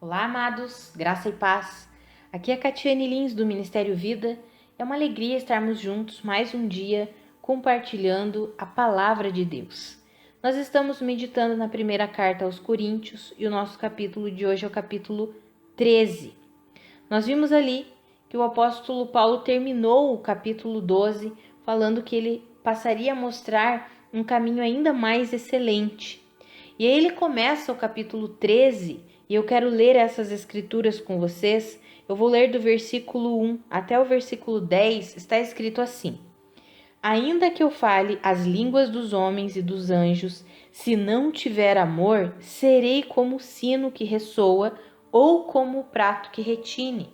Olá, amados, graça e paz. Aqui é Catiane Lins do Ministério Vida. É uma alegria estarmos juntos mais um dia compartilhando a palavra de Deus. Nós estamos meditando na primeira carta aos Coríntios e o nosso capítulo de hoje é o capítulo 13. Nós vimos ali que o apóstolo Paulo terminou o capítulo 12 falando que ele passaria a mostrar um caminho ainda mais excelente. E aí ele começa o capítulo 13 e eu quero ler essas escrituras com vocês. Eu vou ler do versículo 1 até o versículo 10, está escrito assim: Ainda que eu fale as línguas dos homens e dos anjos, se não tiver amor, serei como o sino que ressoa ou como o prato que retine.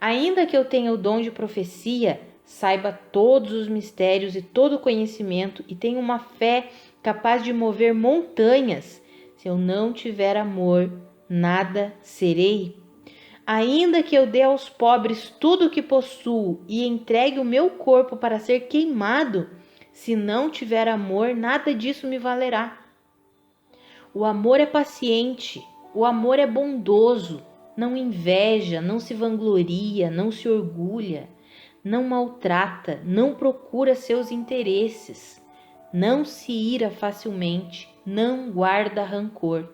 Ainda que eu tenha o dom de profecia, saiba todos os mistérios e todo o conhecimento e tenha uma fé capaz de mover montanhas, se eu não tiver amor, nada serei. Ainda que eu dê aos pobres tudo o que possuo e entregue o meu corpo para ser queimado, se não tiver amor, nada disso me valerá. O amor é paciente, o amor é bondoso, não inveja, não se vangloria, não se orgulha, não maltrata, não procura seus interesses, não se ira facilmente, não guarda rancor.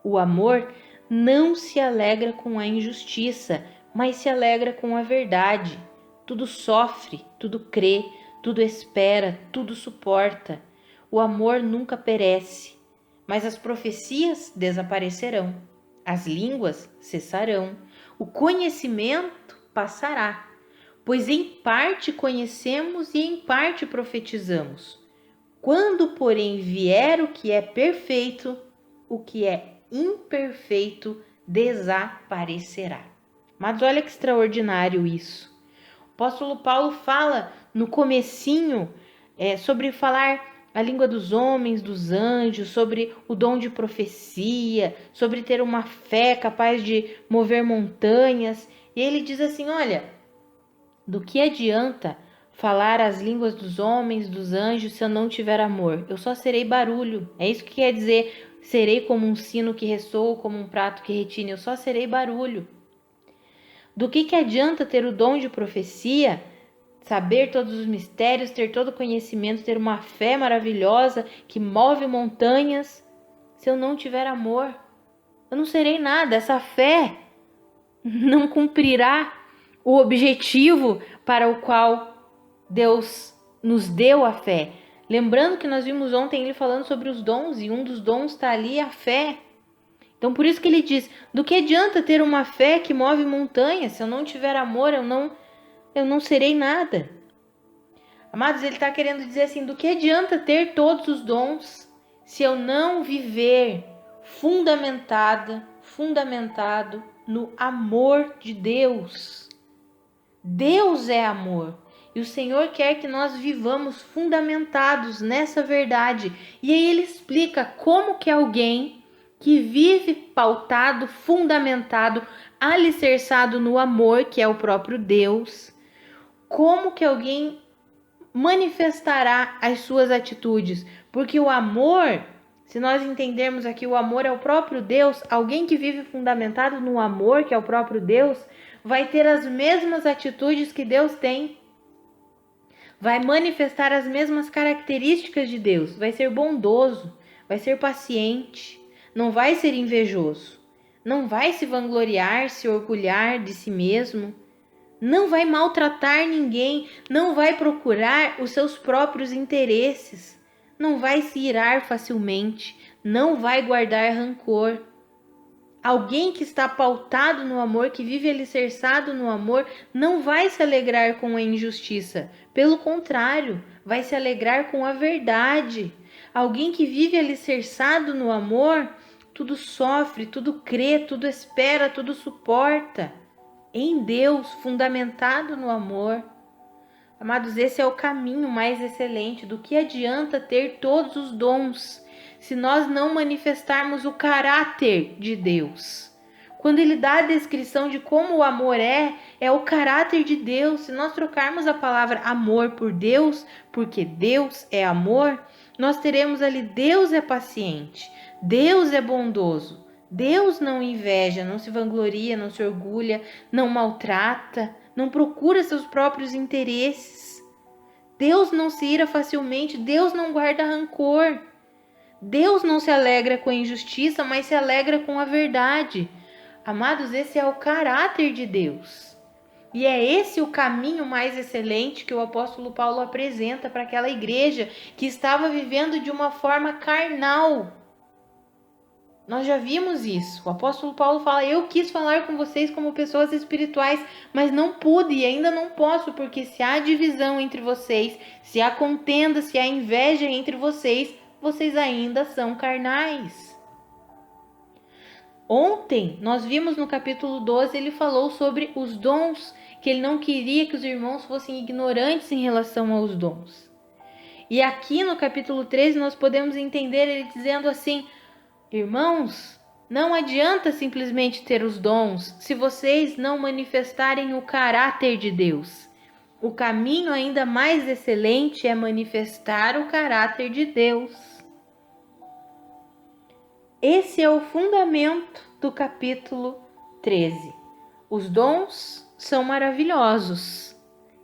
O amor não se alegra com a injustiça, mas se alegra com a verdade. Tudo sofre, tudo crê, tudo espera, tudo suporta. O amor nunca perece, mas as profecias desaparecerão, as línguas cessarão, o conhecimento passará, pois em parte conhecemos e em parte profetizamos. Quando, porém, vier o que é perfeito, o que é imperfeito desaparecerá. Mas olha que extraordinário isso. O apóstolo Paulo fala no comecinho sobre falar a língua dos homens, dos anjos, sobre o dom de profecia, sobre ter uma fé capaz de mover montanhas. E ele diz assim, olha, do que adianta falar as línguas dos homens, dos anjos, se eu não tiver amor? Eu só serei barulho. É isso que quer dizer, serei como um sino que ressoa, como um prato que retine. Eu só serei barulho. Do que adianta ter o dom de profecia, saber todos os mistérios, ter todo o conhecimento, ter uma fé maravilhosa que move montanhas, se eu não tiver amor? Eu não serei nada. Essa fé não cumprirá o objetivo para o qual Deus nos deu a fé. Lembrando que nós vimos ontem ele falando sobre os dons, e um dos dons está ali, a fé. Então por isso que ele diz, do que adianta ter uma fé que move montanhas? Se eu não tiver amor, eu não serei nada. Amados, ele está querendo dizer assim, do que adianta ter todos os dons, se eu não viver fundamentado no amor de Deus? Deus é amor. E o Senhor quer que nós vivamos fundamentados nessa verdade. E aí ele explica como que alguém que vive pautado, fundamentado, alicerçado no amor, que é o próprio Deus, como que alguém manifestará as suas atitudes? Porque o amor, se nós entendermos aqui, o amor é o próprio Deus. Alguém que vive fundamentado no amor, que é o próprio Deus, vai ter as mesmas atitudes que Deus tem. Vai manifestar as mesmas características de Deus. Vai ser bondoso, vai ser paciente, não vai ser invejoso, não vai se vangloriar, se orgulhar de si mesmo, não vai maltratar ninguém, não vai procurar os seus próprios interesses, não vai se irar facilmente, não vai guardar rancor. Alguém que está pautado no amor, que vive alicerçado no amor, não vai se alegrar com a injustiça. Pelo contrário, vai se alegrar com a verdade. Alguém que vive alicerçado no amor, tudo sofre, tudo crê, tudo espera, tudo suporta. Em Deus, fundamentado no amor. Amados, esse é o caminho mais excelente. Do que adianta ter todos os dons se nós não manifestarmos o caráter de Deus? Quando ele dá a descrição de como o amor é o caráter de Deus. Se nós trocarmos a palavra amor por Deus, porque Deus é amor, nós teremos ali Deus é paciente, Deus é bondoso, Deus não inveja, não se vangloria, não se orgulha, não maltrata, não procura seus próprios interesses. Deus não se ira facilmente, Deus não guarda rancor. Deus não se alegra com a injustiça, mas se alegra com a verdade. Amados, esse é o caráter de Deus. E é esse o caminho mais excelente que o apóstolo Paulo apresenta para aquela igreja que estava vivendo de uma forma carnal. Nós já vimos isso. O apóstolo Paulo fala: eu quis falar com vocês como pessoas espirituais, mas não pude e ainda não posso, porque se há divisão entre vocês, se há contenda, se há inveja entre vocês, vocês ainda são carnais. Ontem, nós vimos no capítulo 12, ele falou sobre os dons, que ele não queria que os irmãos fossem ignorantes em relação aos dons. E aqui no capítulo 13, nós podemos entender ele dizendo assim: irmãos, não adianta simplesmente ter os dons se vocês não manifestarem o caráter de Deus. O caminho ainda mais excelente é manifestar o caráter de Deus. Esse é o fundamento do capítulo 13. Os dons são maravilhosos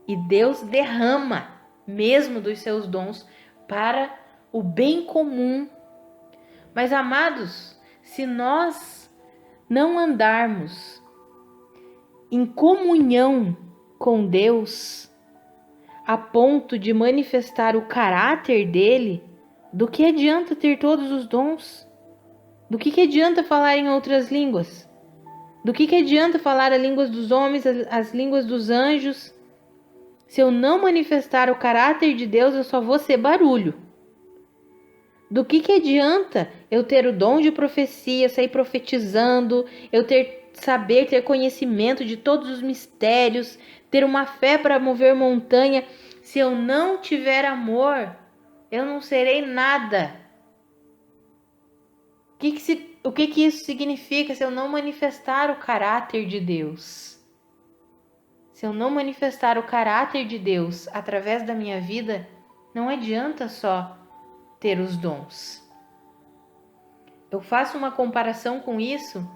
e Deus derrama mesmo dos seus dons para o bem comum. Mas, amados, se nós não andarmos em comunhão com Deus, a ponto de manifestar o caráter dele, do que adianta ter todos os dons? Do que adianta falar em outras línguas? Do que adianta falar as línguas dos homens, as línguas dos anjos? Se eu não manifestar o caráter de Deus, eu só vou ser barulho. Do que adianta eu ter o dom de profecia, sair profetizando, eu saber, ter conhecimento de todos os mistérios, ter uma fé para mover montanha? Se eu não tiver amor, eu não serei nada. O que isso significa se eu não manifestar o caráter de Deus? Se eu não manifestar o caráter de Deus através da minha vida, não adianta só ter os dons. Eu faço uma comparação com isso,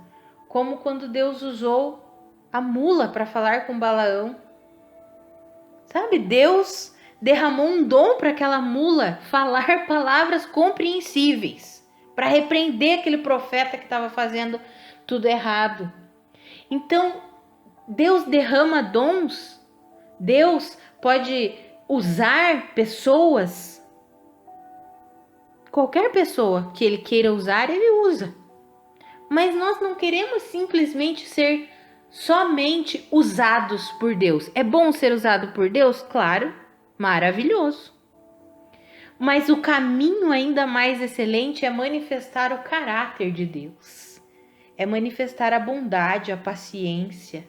como quando Deus usou a mula para falar com Balaão. Sabe, Deus derramou um dom para aquela mula falar palavras compreensíveis, para repreender aquele profeta que estava fazendo tudo errado. Então, Deus derrama dons, Deus pode usar pessoas, qualquer pessoa que Ele queira usar, Ele usa. Mas nós não queremos simplesmente ser somente usados por Deus. É bom ser usado por Deus? Claro, maravilhoso. Mas o caminho ainda mais excelente é manifestar o caráter de Deus. É manifestar a bondade, a paciência.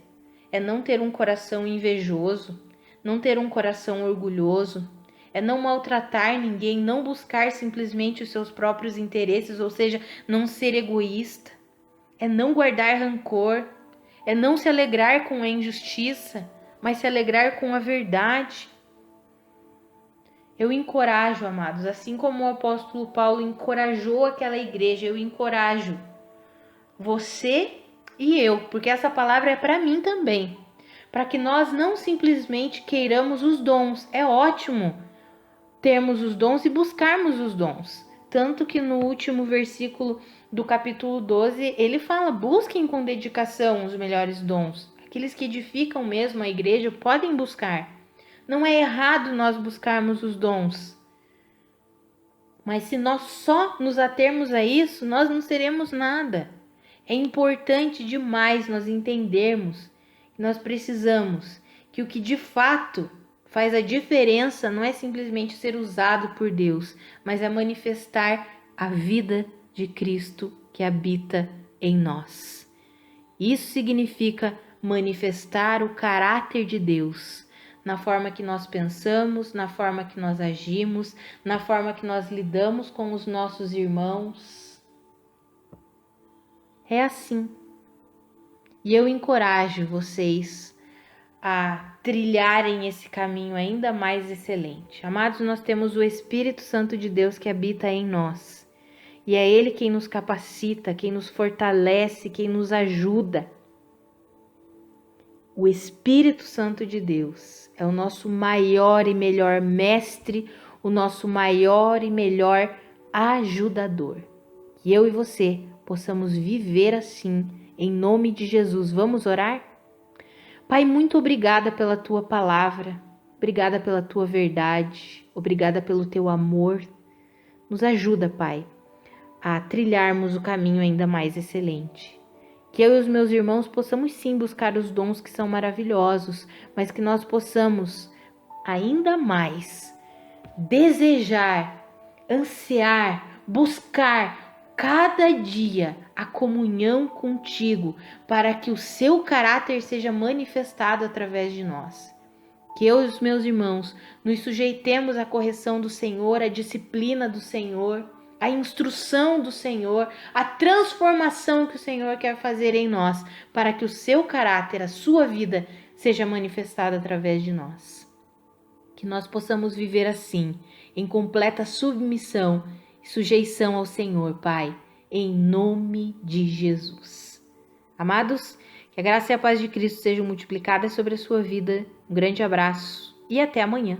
É não ter um coração invejoso, não ter um coração orgulhoso. É não maltratar ninguém, não buscar simplesmente os seus próprios interesses, ou seja, não ser egoísta. É não guardar rancor. É não se alegrar com a injustiça, mas se alegrar com a verdade. Eu encorajo, amados, assim como o apóstolo Paulo encorajou aquela igreja, eu encorajo você e eu, porque essa palavra é para mim também, para que nós não simplesmente queiramos os dons. É ótimo termos os dons e buscarmos os dons. Tanto que no último versículo do capítulo 12, ele fala: busquem com dedicação os melhores dons. Aqueles que edificam mesmo a igreja podem buscar. Não é errado nós buscarmos os dons. Mas se nós só nos atermos a isso, nós não seremos nada. É importante demais nós entendermos que nós precisamos que o que de fato faz a diferença não é simplesmente ser usado por Deus, mas é manifestar a vida de Cristo que habita em nós. Isso significa manifestar o caráter de Deus na forma que nós pensamos, na forma que nós agimos, na forma que nós lidamos com os nossos irmãos. É assim. E eu encorajo vocês a trilharem esse caminho ainda mais excelente. Amados, nós temos o Espírito Santo de Deus que habita em nós. E é Ele quem nos capacita, quem nos fortalece, quem nos ajuda. O Espírito Santo de Deus é o nosso maior e melhor mestre, o nosso maior e melhor ajudador. Que eu e você possamos viver assim, em nome de Jesus. Vamos orar? Pai, muito obrigada pela Tua palavra, obrigada pela Tua verdade, obrigada pelo Teu amor. Nos ajuda, Pai, a trilharmos o caminho ainda mais excelente. Que eu e os meus irmãos possamos sim buscar os dons que são maravilhosos, mas que nós possamos ainda mais desejar, ansiar, buscar cada dia a comunhão contigo, para que o seu caráter seja manifestado através de nós. Que eu e os meus irmãos nos sujeitemos à correção do Senhor, à disciplina do Senhor, a instrução do Senhor, a transformação que o Senhor quer fazer em nós, para que o seu caráter, a sua vida, seja manifestada através de nós. Que nós possamos viver assim, em completa submissão e sujeição ao Senhor, Pai, em nome de Jesus. Amados, que a graça e a paz de Cristo sejam multiplicadas sobre a sua vida. Um grande abraço e até amanhã.